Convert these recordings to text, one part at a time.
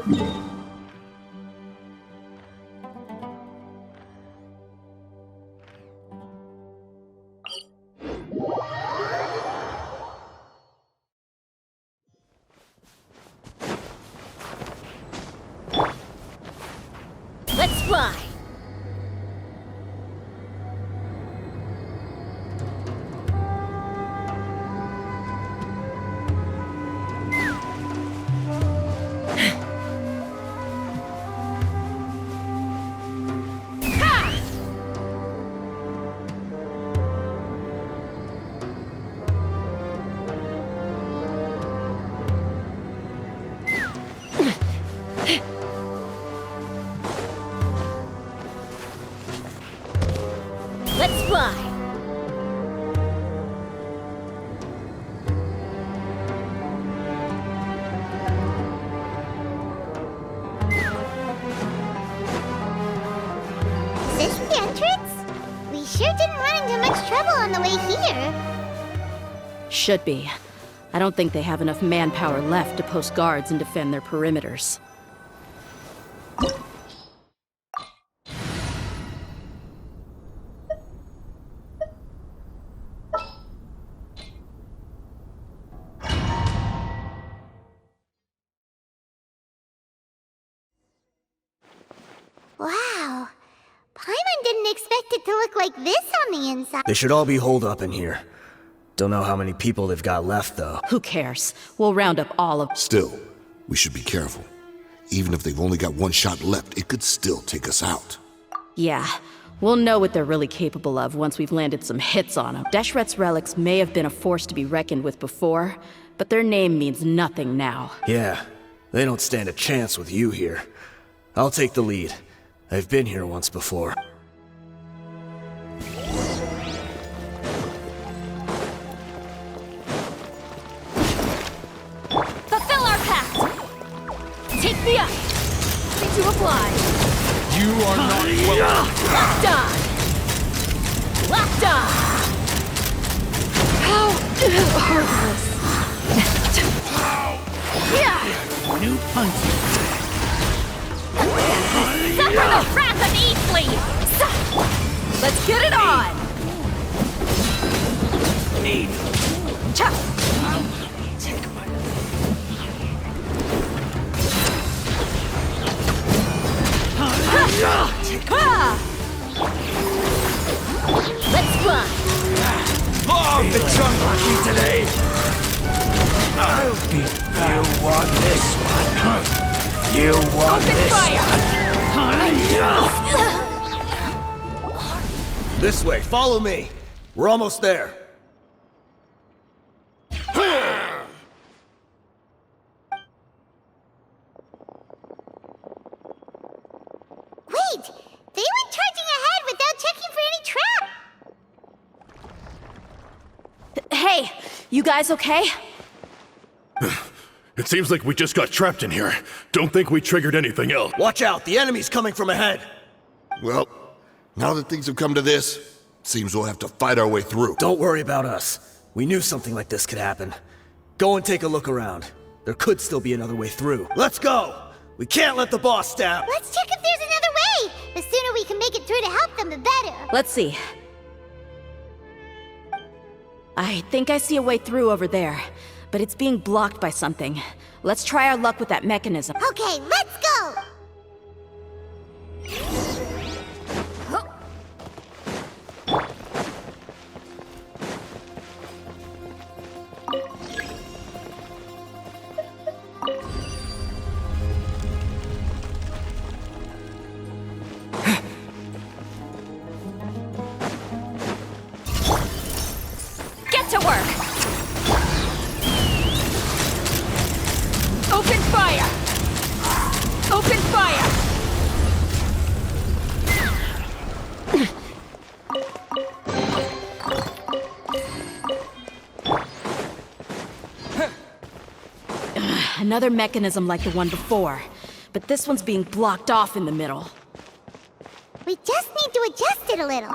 Let's fly! Let's fly! Is this the entrance? We sure didn't run into much trouble on the way here. Should be. I don't think they have enough manpower left to post guards and defend their perimeters. Wow. Paimon didn't expect it to look like this on the inside. They should all be holed up in here. Don't know how many people they've got left, though. Who cares? We'll round up all of... Still, we should be careful. Even if they've only got one shot left, it could still take us out. Yeah. We'll know what they're really capable of once we've landed some hits on them. Deshret's relics may have been a force to be reckoned with before, but their name means nothing now. Yeah, they don't stand a chance with you here. I'll take the lead. I've been here once before. Fulfill our pact! Take me up! Ready to apply! You are not welcome. Locked on! Locked on! How heartless! New punch. Suffer the wrath of Eastleaf! Let's get it on! Need. Cha! Take my... Ha! Let's fly! Oh, the unlucky today. I'll be... You want this one, huh? You want Open this fire! This way, follow me. We're almost there. Wait! They went charging ahead without checking for any trap! Hey! You guys okay? It seems like we just got trapped in here. Don't think we triggered anything else. Watch out, the enemy's coming from ahead. Well, now that things have come to this, seems we'll have to fight our way through. Don't worry about us. We knew something like this could happen. Go and take a look around. There could still be another way through. Let's go! We can't let the boss stab! Let's check if there's another way! The sooner we can make it through to help them, the better! Let's see. I think I see a way through over there, but it's being blocked by something. Let's try our luck with that mechanism. Okay, let's go! Get to work! Open fire! Open fire! Another mechanism like the one before, but this one's being blocked off in the middle. We just need to adjust it a little.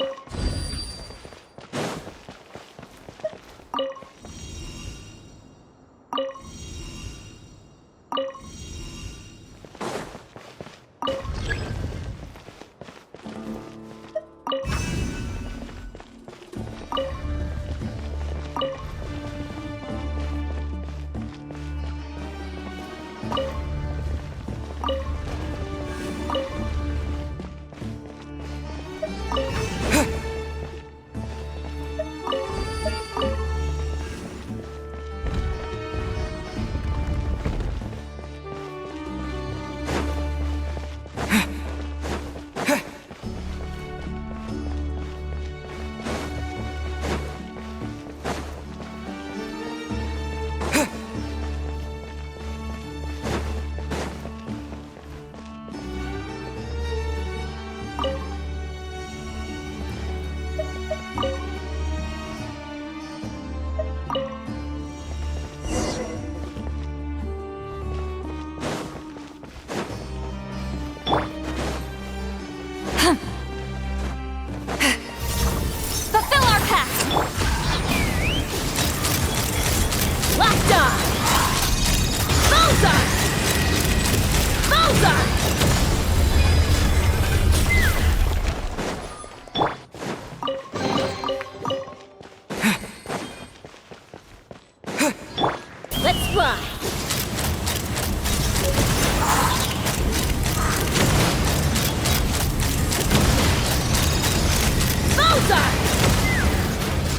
Bullseye!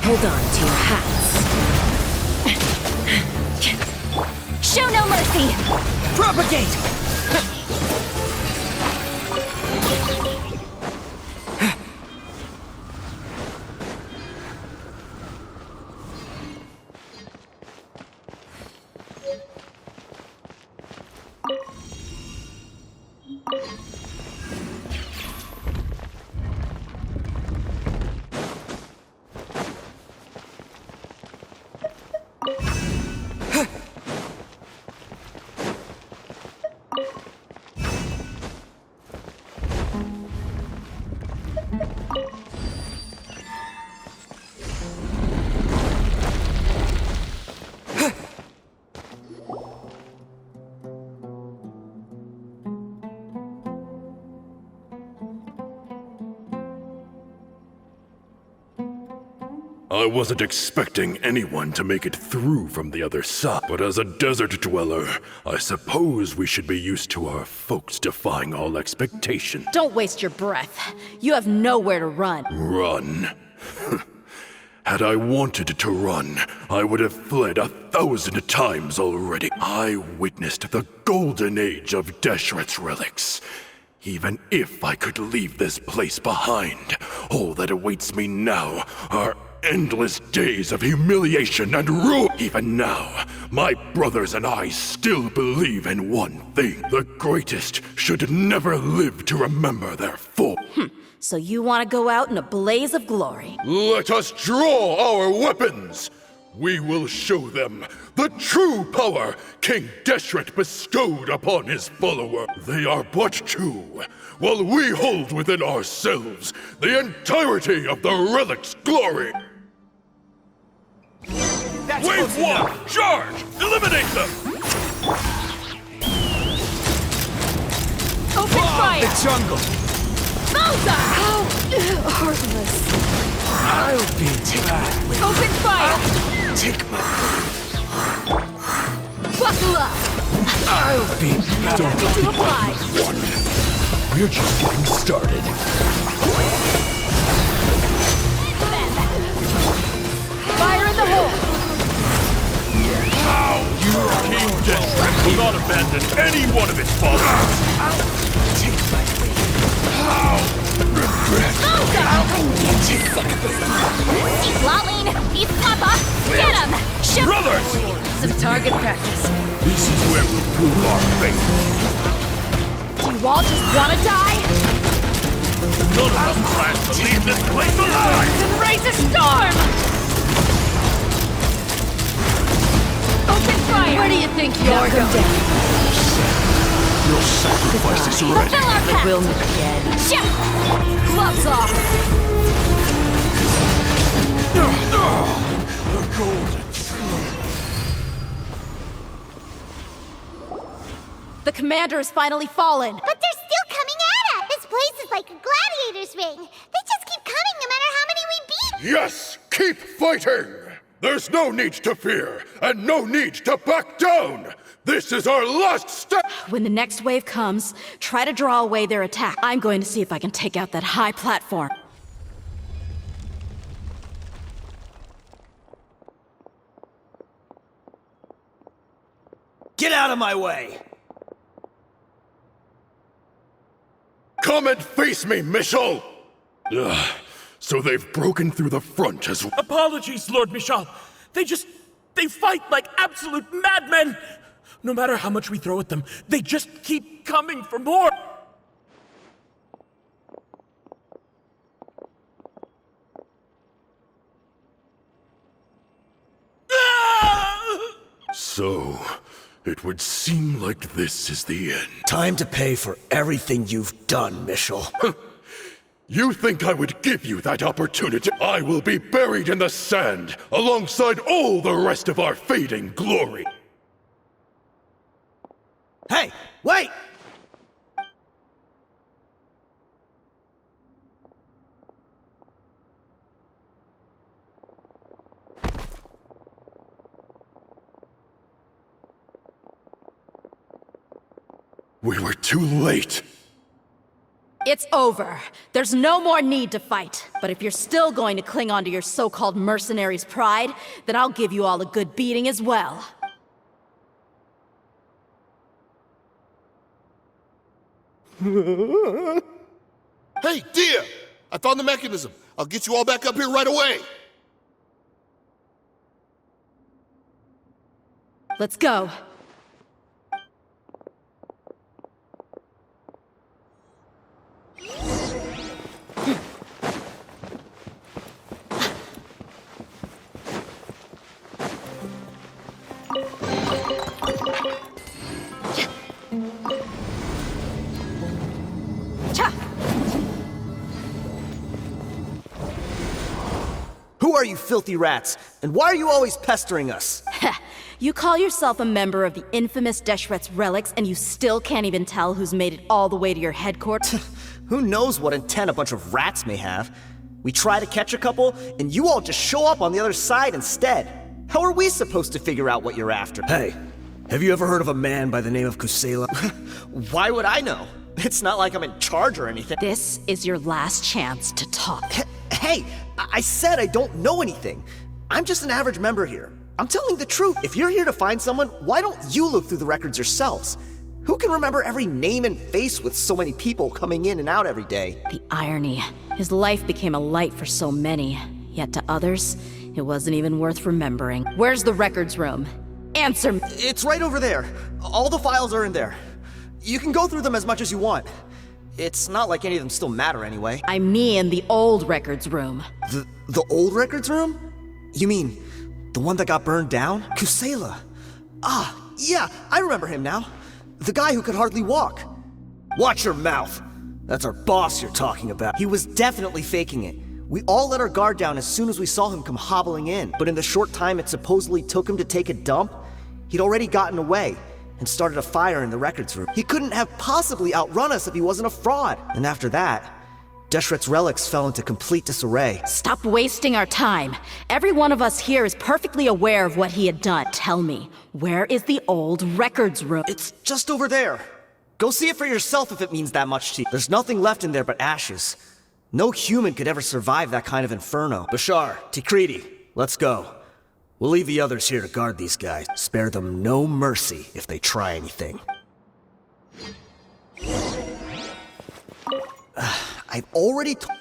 Hold on to your hats. Show no mercy! Propagate! I wasn't expecting anyone to make it through from the other side, but as a desert dweller, I suppose we should be used to our folks defying all expectation. Don't waste your breath. You have nowhere to run. Run? Had I wanted to run, I would have fled 1,000 times already. I witnessed the golden age of Deshret's relics. Even if I could leave this place behind, all that awaits me now are endless days of humiliation and ruin. Even now, my brothers and I still believe in one thing. The greatest should never live to remember their fall. So you want to go out in a blaze of glory. Let us draw our weapons! We will show them the true power King Deshret bestowed upon his follower. They are but two, while we hold within ourselves the entirety of the relic's glory. Wave one! Charge! Eliminate them! Open fire! The jungle! Bullseye! How heartless. I'll be back. Open fire! Take my... Buckle up! I'll be back. To apply! We're just getting started. Fire in the hole! King Deshret will not abandon any one of his followers. Take my way. How? Regret. Lolling! He's Papa! Get him! Shoot! Brothers! Some target practice. This is where we prove our faith. Do you all just want to die? None of us plans to leave this place alive! Then raise a storm! Open fire! Where do you think you're going? Your sacrifice is ready. Fulfill our pact! We'll meet again. Shoot! Gloves off! The golden. The commander has finally fallen. But they're still coming at us! This place is like a gladiator's ring. They just keep coming no matter how many we beat! Yes! Keep fighting! There's no need to fear, and no need to back down! This is our last step! When the next wave comes, try to draw away their attack. I'm going to see if I can take out that high platform. Get out of my way! Come and face me, Michel! Ugh, so they've broken through the front as well. Apologies, Lord Michal. They fight like absolute madmen! No matter how much we throw at them, they just keep coming for more! So, it would seem like this is the end. Time to pay for everything you've done, Michel. You think I would give you that opportunity? I will be buried in the sand, alongside all the rest of our fading glory. Hey, wait! We were too late. It's over. There's no more need to fight. But if you're still going to cling on to your so-called mercenary's pride, then I'll give you all a good beating as well. Hey, Dehya! I found the mechanism. I'll get you all back up here right away. Let's go. Who are you filthy rats? And why are you always pestering us? You call yourself a member of the infamous Deshret's relics, and you still can't even tell who's made it all the way to your headquarters? Who knows what intent a bunch of rats may have? We try to catch a couple, and you all just show up on the other side instead. How are we supposed to figure out what you're after? Hey, have you ever heard of a man by the name of Kusela? Why would I know? It's not like I'm in charge or anything. This is your last chance to talk. Hey, I said I don't know anything. I'm just an average member here. I'm telling the truth. If you're here to find someone, why don't you look through the records yourselves? Who can remember every name and face with so many people coming in and out every day? The irony. His life became a light for so many, yet to others, it wasn't even worth remembering. Where's the records room? Answer me. It's right over there. All the files are in there. You can go through them as much as you want. It's not like any of them still matter anyway. I mean the old records room. The old records room? You mean the one that got burned down? Kusela. Ah, yeah, I remember him now. The guy who could hardly walk. Watch your mouth. That's our boss you're talking about. He was definitely faking it. We all let our guard down as soon as we saw him come hobbling in. But in the short time it supposedly took him to take a dump, he'd already gotten away and started a fire in the records room. He couldn't have possibly outrun us if he wasn't a fraud. And after that, Deshret's relics fell into complete disarray. Stop wasting our time. Every one of us here is perfectly aware of what he had done. Tell me, where is the old records room? It's just over there. Go see it for yourself if it means that much to you. There's nothing left in there but ashes. No human could ever survive that kind of inferno. Bashar, Tikriti, let's go. We'll leave the others here to guard these guys. Spare them no mercy if they try anything. I've already told...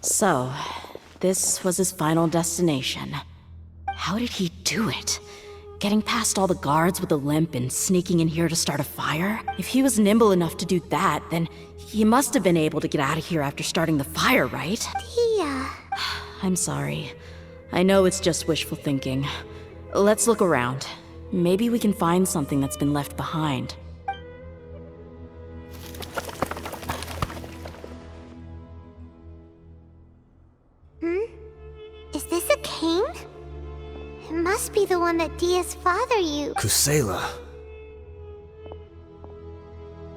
So, this was his final destination. How did he do it? Getting past all the guards with a limp and sneaking in here to start a fire? If he was nimble enough to do that, then he must have been able to get out of here after starting the fire, right? Dehya. I'm sorry. I know it's just wishful thinking. Let's look around. Maybe we can find something that's been left behind. Is this a cane? It must be the one that Dehya's father used. Kusela.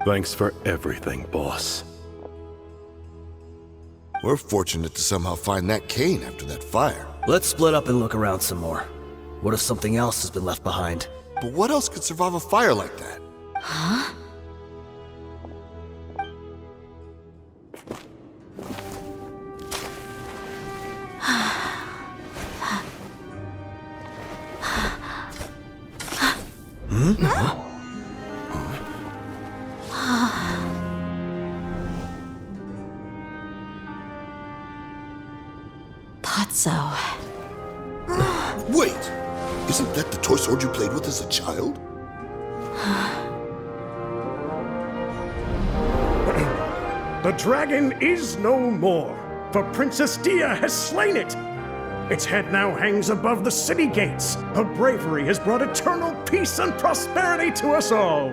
Thanks for everything, boss. We're fortunate to somehow find that cane after that fire. Let's split up and look around some more. What if something else has been left behind? But what else could survive a fire like that? Huh? Thought so. Wait! Isn't that the toy sword you played with as a child? The dragon is no more, for Princess Dehya has slain it. Its head now hangs above the city gates. Her bravery has brought eternal peace and prosperity to us all.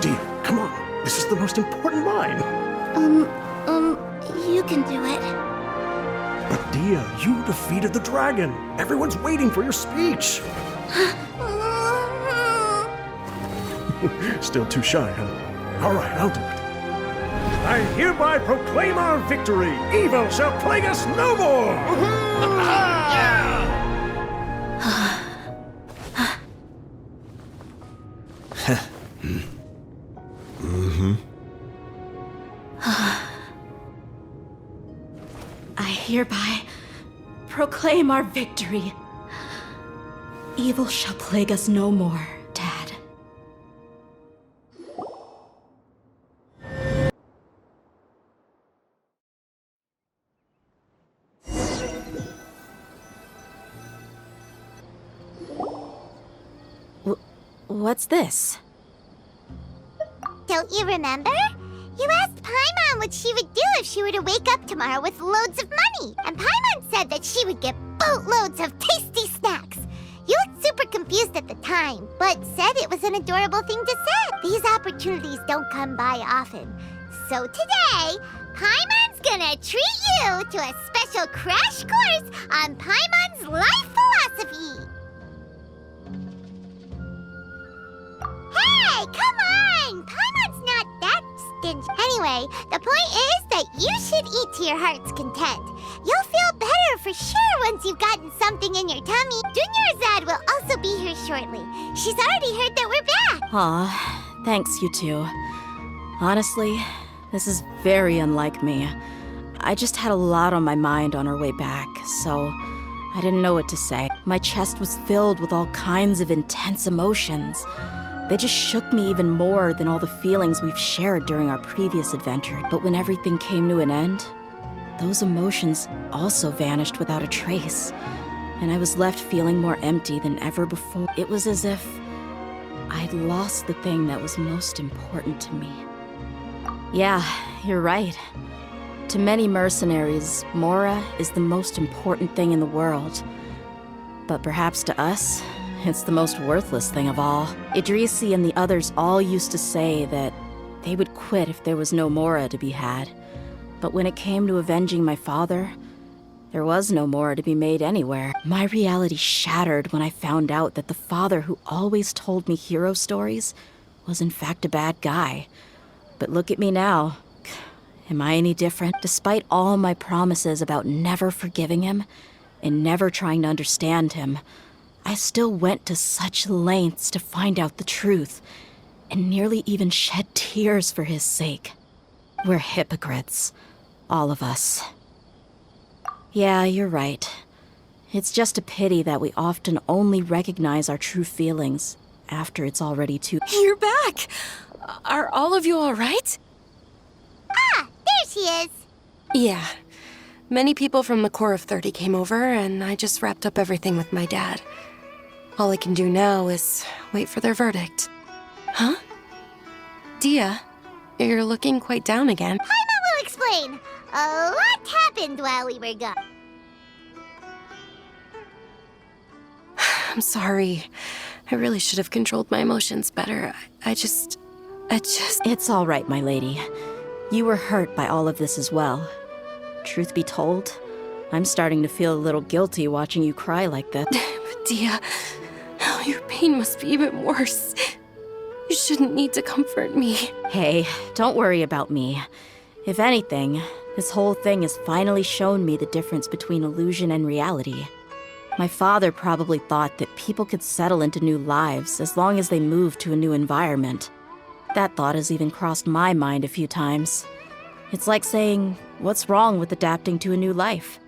Dehya, come on. This is the most important line. You can do it. But Dehya, you defeated the dragon. Everyone's waiting for your speech. Still too shy, huh? All right, I'll do it. I hereby proclaim our victory. Evil shall plague us no more! I hereby proclaim our victory. Evil shall plague us no more, Dad. What's this? Don't you remember? You asked Paimon what she would do if she were to wake up tomorrow with loads of money. And Paimon said that she would get boatloads of tasty snacks. You looked super confused at the time, but said it was an adorable thing to say. These opportunities don't come by often. So today, Paimon's gonna treat you to a special crash course on Paimon's life philosophy. Hey, come on! Paimon's not that stingy. Anyway, the point is that you should eat to your heart's content. You'll feel better for sure once you've gotten something in your tummy. Dunyarzad will also be here shortly. She's already heard that we're back. Aw, thanks you two. Honestly, this is very unlike me. I just had a lot on my mind on our way back, so I didn't know what to say. My chest was filled with all kinds of intense emotions. They just shook me even more than all the feelings we've shared during our previous adventure. But when everything came to an end, those emotions also vanished without a trace, and I was left feeling more empty than ever before. It was as if I'd lost the thing that was most important to me. Yeah, you're right. To many mercenaries, Mora is the most important thing in the world. But perhaps to us, it's the most worthless thing of all. Idrisi and the others all used to say that they would quit if there was no Mora to be had. But when it came to avenging my father, there was no Mora to be made anywhere. My reality shattered when I found out that the father who always told me hero stories was in fact a bad guy. But look at me now. Am I any different? Despite all my promises about never forgiving him and never trying to understand him, I still went to such lengths to find out the truth, and nearly even shed tears for his sake. We're hypocrites, all of us. Yeah, you're right. It's just a pity that we often only recognize our true feelings after it's already too— You're back! Are all of you all right? Ah, there she is. Yeah. Many people from the Core of 30 came over, and I just wrapped up everything with my dad. All I can do now is wait for their verdict. Huh? Dehya, you're looking quite down again. Paimon will explain. A lot happened while we were gone. I'm sorry. I really should have controlled my emotions better. I just... It's all right, my lady. You were hurt by all of this as well. Truth be told, I'm starting to feel a little guilty watching you cry like this. Dehya, oh, your pain must be even worse. You shouldn't need to comfort me. Hey, don't worry about me. If anything, this whole thing has finally shown me the difference between illusion and reality. My father probably thought that people could settle into new lives as long as they moved to a new environment. That thought has even crossed my mind a few times. It's like saying, what's wrong with adapting to a new life?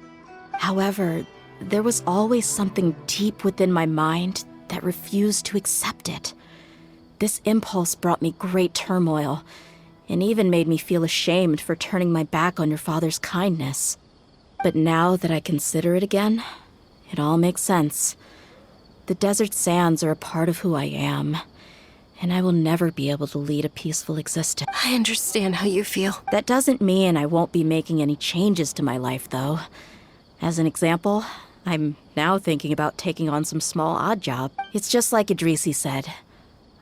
However, there was always something deep within my mind that refused to accept it. This impulse brought me great turmoil, and even made me feel ashamed for turning my back on your father's kindness. But now that I consider it again, it all makes sense. The desert sands are a part of who I am, and I will never be able to lead a peaceful existence. I understand how you feel. That doesn't mean I won't be making any changes to my life, though. As an example, I'm now thinking about taking on some small odd job. It's just like Idrisi said.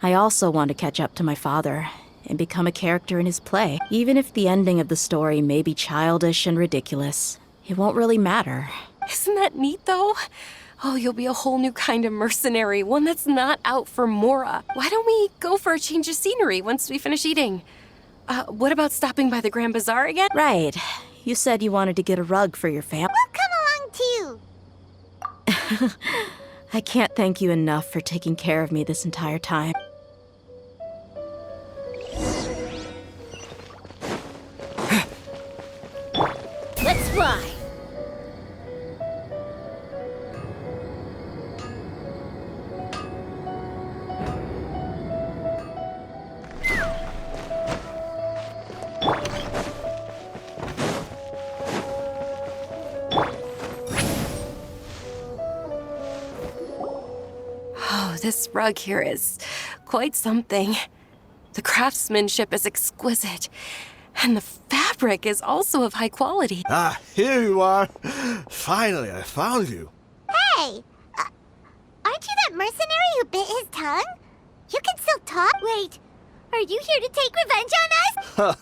I also want to catch up to my father and become a character in his play. Even if the ending of the story may be childish and ridiculous, it won't really matter. Isn't that neat, though? Oh, you'll be a whole new kind of mercenary, one that's not out for Mora. Why don't we go for a change of scenery once we finish eating? What about stopping by the Grand Bazaar again? Right. You said you wanted to get a rug for your fam. We'll come along too. I can't thank you enough for taking care of me this entire time. Let's fly. Oh, this rug here is quite something. The craftsmanship is exquisite, and the fabric is also of high quality. Ah, here you are. Finally, I found you. Hey! Aren't you that mercenary who bit his tongue? You can still talk? Wait, are you here to take revenge on us?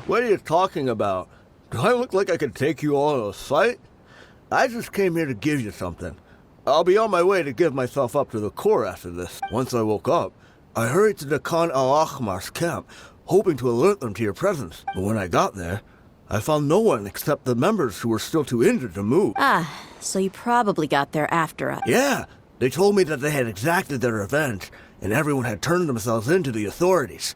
What are you talking about? Do I look like I could take you all in a fight? I just came here to give you something. I'll be on my way to give myself up to the Corps after this. Once I woke up, I hurried to the Khan al-Ahmar's camp, hoping to alert them to your presence. But when I got there, I found no one except the members who were still too injured to move. Ah, so you probably got there after us. Yeah, they told me that they had exacted their revenge, and everyone had turned themselves in to the authorities.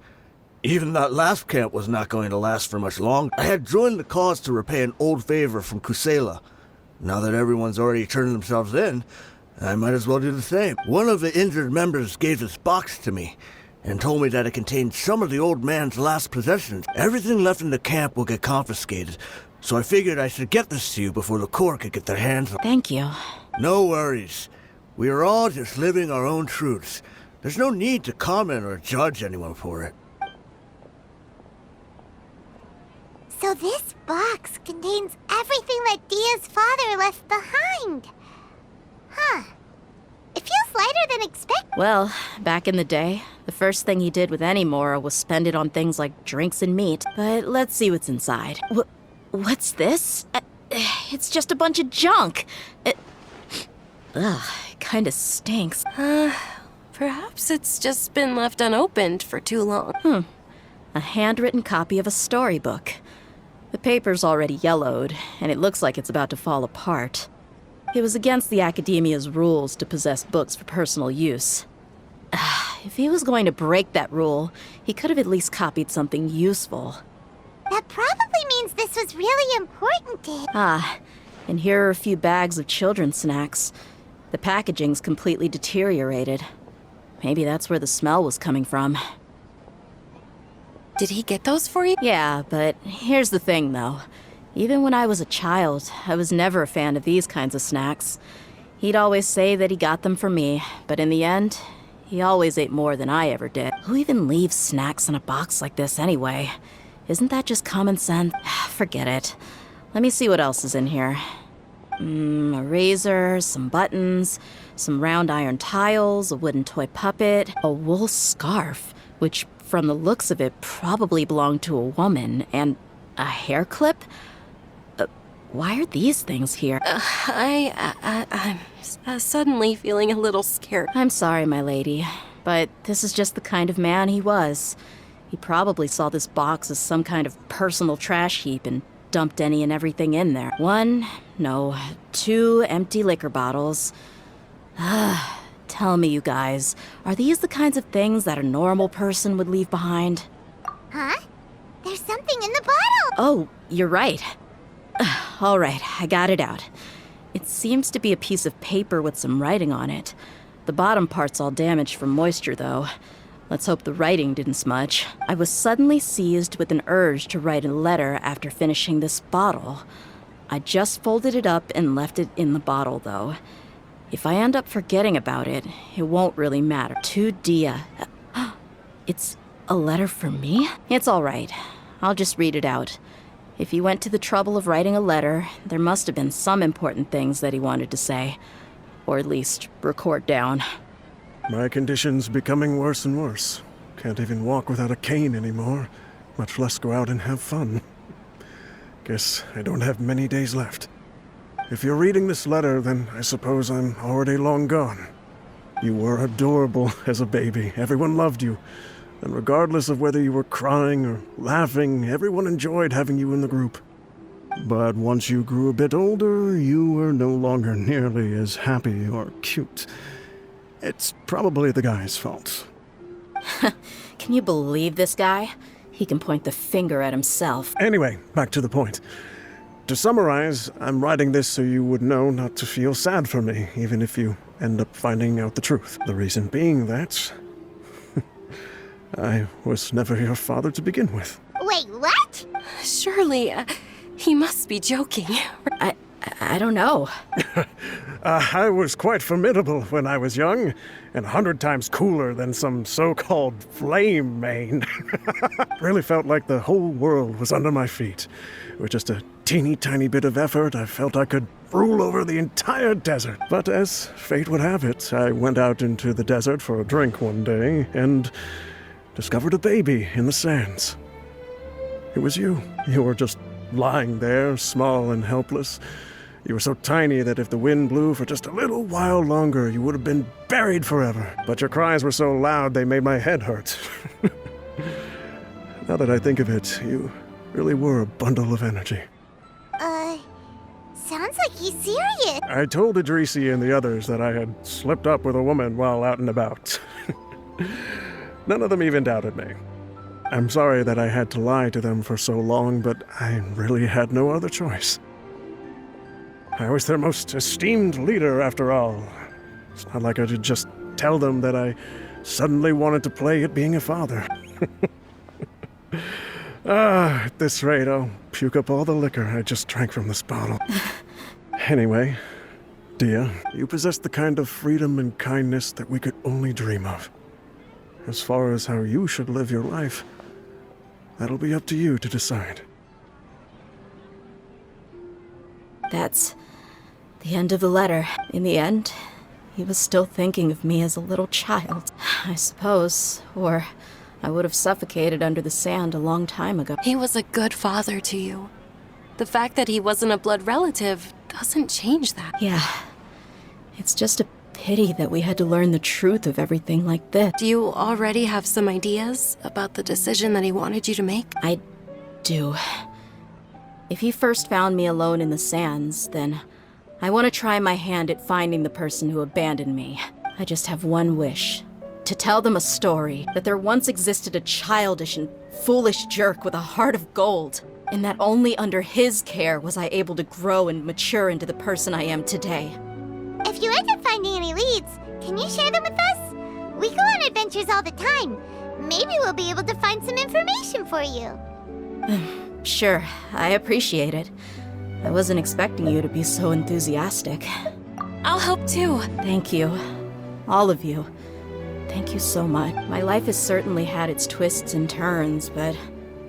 Even that last camp was not going to last for much longer. I had joined the cause to repay an old favor from Kusela. Now that everyone's already turned themselves in, I might as well do the same. One of the injured members gave this box to me and told me that it contained some of the old man's last possessions. Everything left in the camp will get confiscated, so I figured I should get this to you before the Corps could get their hands on it. Thank you. No worries. We are all just living our own truths. There's no need to comment or judge anyone for it. So this box contains everything that Dehya's father left behind. Huh. It feels lighter than expected. Well, back in the day, the first thing he did with any Mora was spend it on things like drinks and meat. But let's see what's inside. What's this? It's just a bunch of junk. It kinda stinks. Perhaps it's just been left unopened for too long. A handwritten copy of a storybook. The paper's already yellowed, and it looks like it's about to fall apart. It was against the Academia's rules to possess books for personal use. If he was going to break that rule, he could have at least copied something useful. That probably means this was really important to him. And here are a few bags of children's snacks. The packaging's completely deteriorated. Maybe that's where the smell was coming from. Did he get those for you? Yeah, but here's the thing, though. Even when I was a child, I was never a fan of these kinds of snacks. He'd always say that he got them for me, but in the end, he always ate more than I ever did. Who even leaves snacks in a box like this anyway? Isn't that just common sense? Forget it. Let me see what else is in here. A razor, some buttons, some round iron tiles, a wooden toy puppet, a wool scarf, which from the looks of it probably belonged to a woman, and a hair clip? Why are these things here? I'm suddenly feeling a little scared. I'm sorry, my lady, but this is just the kind of man he was. He probably saw this box as some kind of personal trash heap and dumped any and everything in there. 2 empty liquor bottles. Tell me, you guys, are these the kinds of things that a normal person would leave behind? Huh? There's something in the bottle! Oh, you're right. All right, I got it out. It seems to be a piece of paper with some writing on it. The bottom part's all damaged from moisture, though. Let's hope the writing didn't smudge. I was suddenly seized with an urge to write a letter after finishing this bottle. I just folded it up and left it in the bottle, though. If I end up forgetting about it, it won't really matter. To Dehya. It's a letter for me? It's all right. I'll just read it out. If he went to the trouble of writing a letter, there must have been some important things that he wanted to say. Or at least record down. My condition's becoming worse and worse. Can't even walk without a cane anymore, much less go out and have fun. Guess I don't have many days left. If you're reading this letter, then I suppose I'm already long gone. You were adorable as a baby. Everyone loved you. And regardless of whether you were crying or laughing, everyone enjoyed having you in the group. But once you grew a bit older, you were no longer nearly as happy or cute. It's probably the guy's fault. Can you believe this guy? He can point the finger at himself. Anyway, back to the point. To summarize, I'm writing this so you would know not to feel sad for me, even if you end up finding out the truth. The reason being that I was never your father to begin with. Wait, what? Surely, he must be joking. I don't know. I was quite formidable when I was young, and 100 times cooler than some so-called flame main. Really felt like the whole world was under my feet. With just a teeny tiny bit of effort, I felt I could rule over the entire desert. But as fate would have it, I went out into the desert for a drink one day, and discovered a baby in the sands. It was you. You were just lying there, small and helpless. You were so tiny that if the wind blew for just a little while longer, you would have been buried forever. But your cries were so loud they made my head hurt. Now that I think of it, you really were a bundle of energy. Sounds like he's serious. I told Idrisi and the others that I had slipped up with a woman while out and about. None of them even doubted me. I'm sorry that I had to lie to them for so long, but I really had no other choice. I was their most esteemed leader, after all. It's not like I could just tell them that I suddenly wanted to play at being a father. At this rate, I'll puke up all the liquor I just drank from this bottle. Anyway, Dehya, you possess the kind of freedom and kindness that we could only dream of. As far as how you should live your life, that'll be up to you to decide. That's the end of the letter. In the end, he was still thinking of me as a little child, I suppose, or I would have suffocated under the sand a long time ago. He was a good father to you. The fact that he wasn't a blood relative doesn't change that. Yeah. It's just a pity that we had to learn the truth of everything like this. Do you already have some ideas about the decision that he wanted you to make? I do. If he first found me alone in the sands, then I want to try my hand at finding the person who abandoned me. I just have one wish. To tell them a story, that there once existed a childish and foolish jerk with a heart of gold, and that only under his care was I able to grow and mature into the person I am today. If you end up finding any leads, can you share them with us? We go on adventures all the time. Maybe we'll be able to find some information for you. Sure, I appreciate it. I wasn't expecting you to be so enthusiastic. I'll help too. Thank you. All of you. Thank you so much. My life has certainly had its twists and turns, but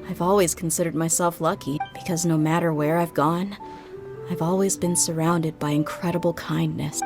I've always considered myself lucky, because no matter where I've gone, I've always been surrounded by incredible kindness.